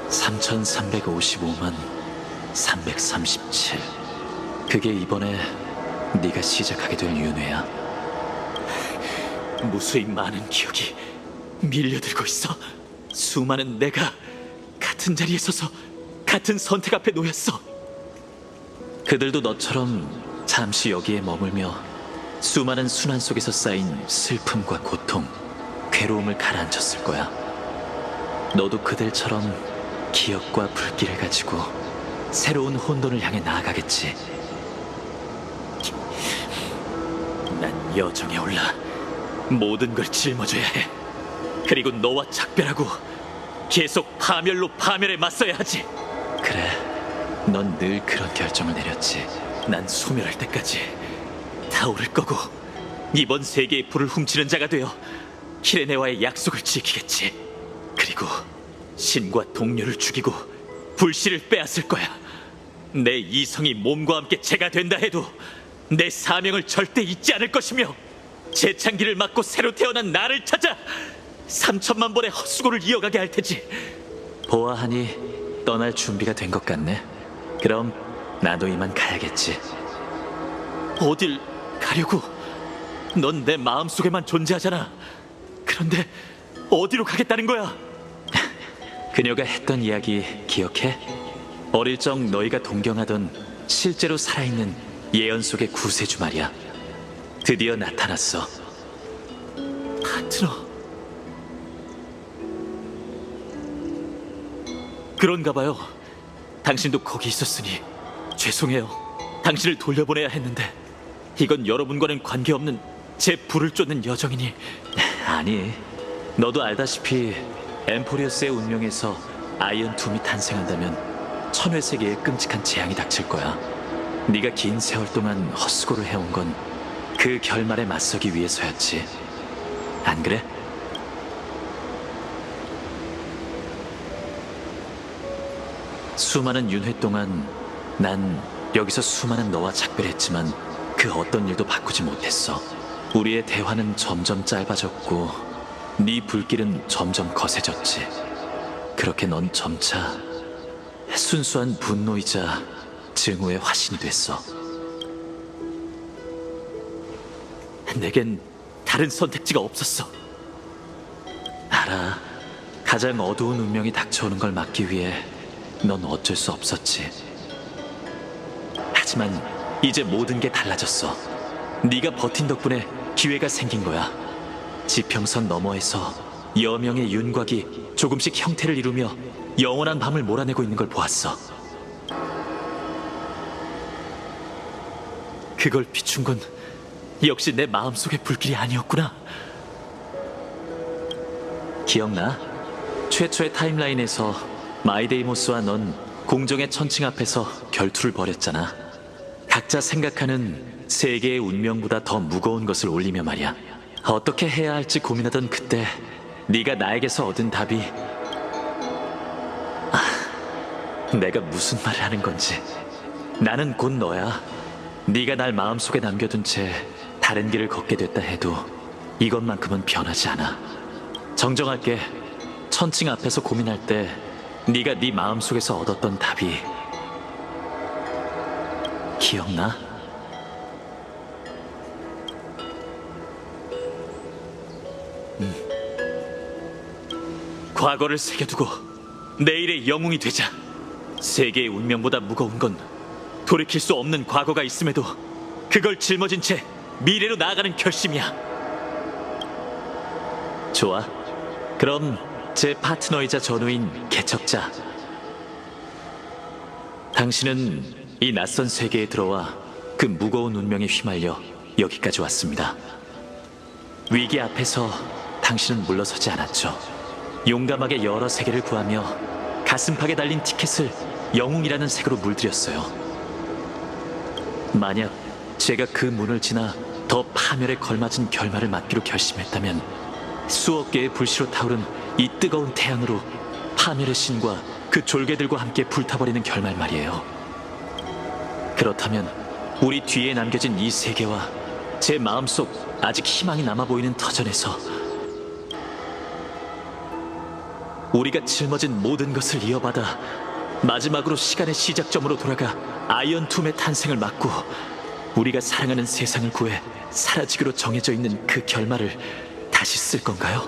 3355만 337. 그게 이번에 네가 시작하게 될 윤회야. 무수히 많은 기억이 밀려들고 있어. 수많은 내가 같은 자리에 서서 같은 선택 앞에 놓였어. 그들도 너처럼 잠시 여기에 머물며 수많은 순환 속에서 쌓인 슬픔과 고통, 괴로움을 가라앉혔을 거야. 너도 그들처럼 기억과 불길을 가지고 새로운 혼돈을 향해 나아가겠지. 난 여정에 올라 모든 걸 짊어져야 해. 그리고 너와 작별하고 계속 파멸로 파멸에 맞서야 하지. 그래, 넌 늘 그런 결정을 내렸지. 난 소멸할 때까지 타오를 거고 이번 세계의 불을 훔치는 자가 되어 키레네와의 약속을 지키겠지. 그리고 신과 동료를 죽이고 불씨를 빼앗을 거야. 내 이성이 몸과 함께 재가 된다 해도 내 사명을 절대 잊지 않을 것이며, 재창기를 맞고 새로 태어난 나를 찾아 3천만 번의 헛수고를 이어가게 할 테지. 보아하니 떠날 준비가 된 것 같네. 그럼 나도 이만 가야겠지. 어딜 가려고? 넌 내 마음속에만 존재하잖아. 그런데 어디로 가겠다는 거야? 그녀가 했던 이야기 기억해? 어릴 적 너희가 동경하던 실제로 살아있는 예언 속의 구세주 말이야. 드디어 나타났어. 파트너. 그런가 봐요. 당신도 거기 있었으니 죄송해요. 당신을 돌려보내야 했는데 이건 여러분과는 관계없는 제 불을 쫓는 여정이니. 아니, 너도 알다시피 엠포리어스의 운명에서 아이언 툼이 탄생한다면 천회세계에 끔찍한 재앙이 닥칠 거야. 네가 긴 세월 동안 헛수고를 해온 건 그 결말에 맞서기 위해서였지. 안 그래? 수많은 윤회 동안 난 여기서 수많은 너와 작별했지만 그 어떤 일도 바꾸지 못했어. 우리의 대화는 점점 짧아졌고 네 불길은 점점 거세졌지. 그렇게 넌 점차 순수한 분노이자 증오의 화신이 됐어. 내겐 다른 선택지가 없었어. 알아. 가장 어두운 운명이 닥쳐오는 걸 막기 위해 넌 어쩔 수 없었지. 하지만 이제 모든 게 달라졌어. 네가 버틴 덕분에 기회가 생긴 거야. 지평선 너머에서 여명의 윤곽이 조금씩 형태를 이루며 영원한 밤을 몰아내고 있는 걸 보았어. 그걸 비춘 건 역시 내 마음속의 불길이 아니었구나. 기억나? 최초의 타임라인에서 마이데이모스와 넌 공정의 천칭 앞에서 결투를 벌였잖아. 각자 생각하는 세계의 운명보다 더 무거운 것을 올리며 말이야. 어떻게 해야 할지 고민하던 그때 네가 나에게서 얻은 답이, 내가 무슨 말을 하는 건지. 나는 곧 너야. 네가 날 마음속에 남겨둔 채 다른 길을 걷게 됐다 해도 이것만큼은 변하지 않아. 정정할게. 천칭 앞에서 고민할 때 네가 네 마음속에서 얻었던 답이 기억나? 과거를 새겨두고 내일의 영웅이 되자. 세계의 운명보다 무거운 건 돌이킬 수 없는 과거가 있음에도 그걸 짊어진 채 미래로 나아가는 결심이야. 좋아. 그럼 제 파트너이자 전우인 개척자, 당신은 이 낯선 세계에 들어와 그 무거운 운명에 휘말려 여기까지 왔습니다. 위기 앞에서 당신은 물러서지 않았죠. 용감하게 여러 세계를 구하며 가슴팍에 달린 티켓을 영웅이라는 색으로 물들였어요. 만약 제가 그 문을 지나 더 파멸에 걸맞은 결말을 맞기로 결심했다면 수억 개의 불씨로 타오른 이 뜨거운 태양으로 파멸의 신과 그 졸개들과 함께 불타버리는 결말 말이에요. 그렇다면 우리 뒤에 남겨진 이 세계와 제 마음속 아직 희망이 남아 보이는 터전에서 우리가 짊어진 모든 것을 이어받아 마지막으로 시간의 시작점으로 돌아가 아이언툼의 탄생을 막고 우리가 사랑하는 세상을 구해 사라지기로 정해져 있는 그 결말을 다시 쓸 건가요?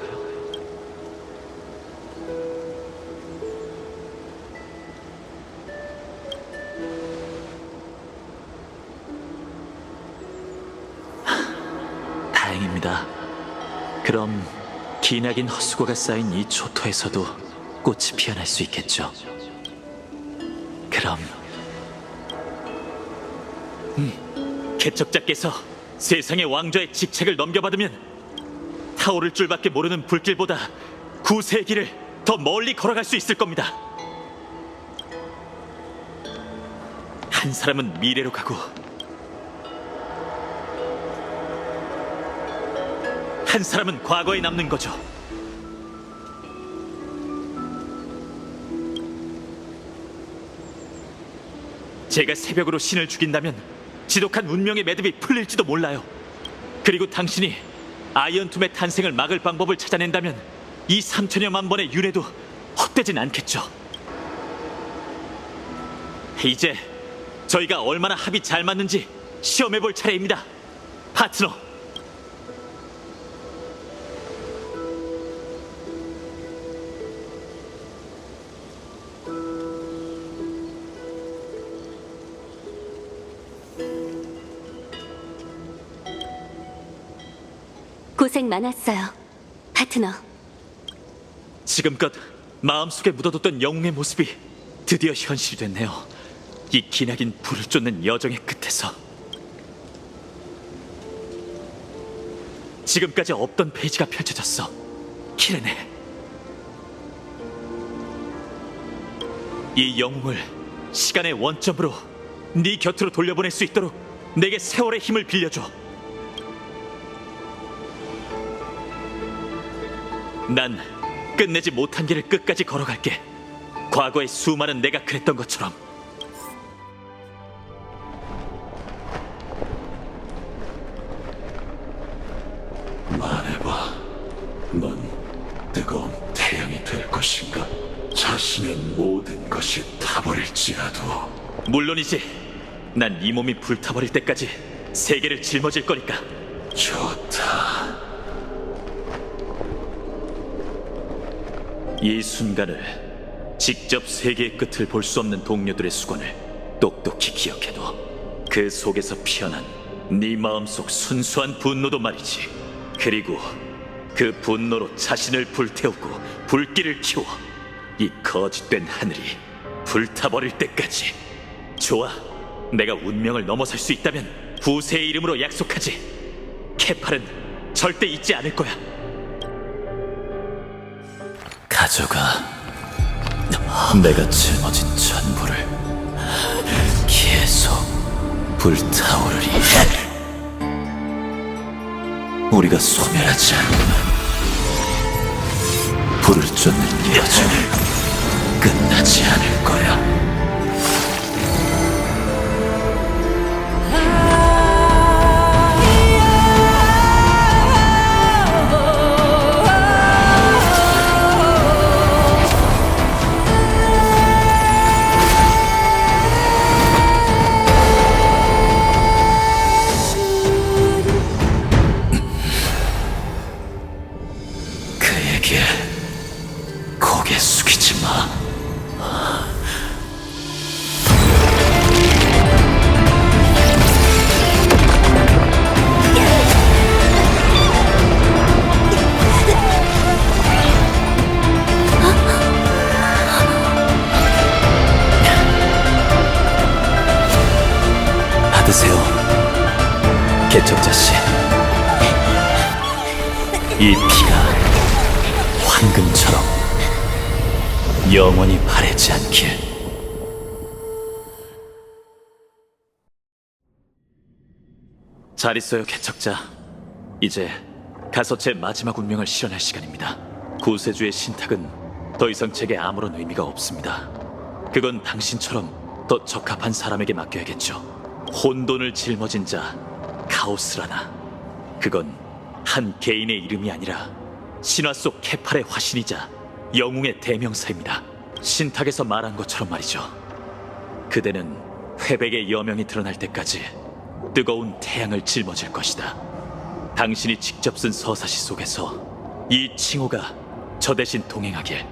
다행입니다. 그럼 기나긴 헛수고가 쌓인 이 초토에서도 꽃이 피어날 수 있겠죠. 그럼 개척자께서 세상의 왕좌의 직책을 넘겨받으면 타오를 줄밖에 모르는 불길보다 구세의 길을 더 멀리 걸어갈 수 있을 겁니다. 한 사람은 미래로 가고 한 사람은 과거에 남는 거죠. 제가 새벽으로 신을 죽인다면 지독한 운명의 매듭이 풀릴지도 몰라요. 그리고 당신이 아이언툼의 탄생을 막을 방법을 찾아낸다면 이 3천여만 번의 윤회도 헛되진 않겠죠. 이제 저희가 얼마나 합이 잘 맞는지 시험해볼 차례입니다, 파트너. 고생 많았어요, 파트너. 지금껏 마음속에 묻어뒀던 영웅의 모습이 드디어 현실이 됐네요. 이 기나긴 불을 쫓는 여정의 끝에서. 지금까지 없던 페이지가 펼쳐졌어, 키레네. 이 영웅을 시간의 원점으로 네 곁으로 돌려보낼 수 있도록 내게 세월의 힘을 빌려줘. 난 끝내지 못한 길을 끝까지 걸어갈게. 과거의 수많은 내가 그랬던 것처럼. 말해봐. 넌 뜨거운 태양이 될 것인가? 자신의 모든 것이 타버릴지라도. 물론이지. 난 이 몸이 불타버릴 때까지 세계를 짊어질 거니까. 좋다. 이 순간을, 직접 세계의 끝을 볼 수 없는 동료들의 수건을 똑똑히 기억해둬. 그 속에서 피어난 네 마음속 순수한 분노도 말이지. 그리고 그 분노로 자신을 불태우고 불길을 키워 이 거짓된 하늘이 불타버릴 때까지. 좋아, 내가 운명을 넘어설 수 있다면 후세의 이름으로 약속하지. 케팔은 절대 잊지 않을 거야. 가져가. 내가 짊어진 전부를. 계속 불타오르리. 우리가 소멸하지 않으면 불을 쫓는 여정은 끝나지 않을 거야. 고개 숙이지 마. 받으세요, 개척자 씨. 이 피가 황금처럼 영원히 바래지 않길. 잘 있어요, 개척자. 이제 가서 제 마지막 운명을 실현할 시간입니다. 구세주의 신탁은 더 이상 제게 아무런 의미가 없습니다. 그건 당신처럼 더 적합한 사람에게 맡겨야겠죠. 혼돈을 짊어진 자, 카오스라나. 그건 한 개인의 이름이 아니라 신화 속 케팔의 화신이자 영웅의 대명사입니다. 신탁에서 말한 것처럼 말이죠. 그대는 회백의 여명이 드러날 때까지 뜨거운 태양을 짊어질 것이다. 당신이 직접 쓴 서사시 속에서 이 칭호가 저 대신 동행하길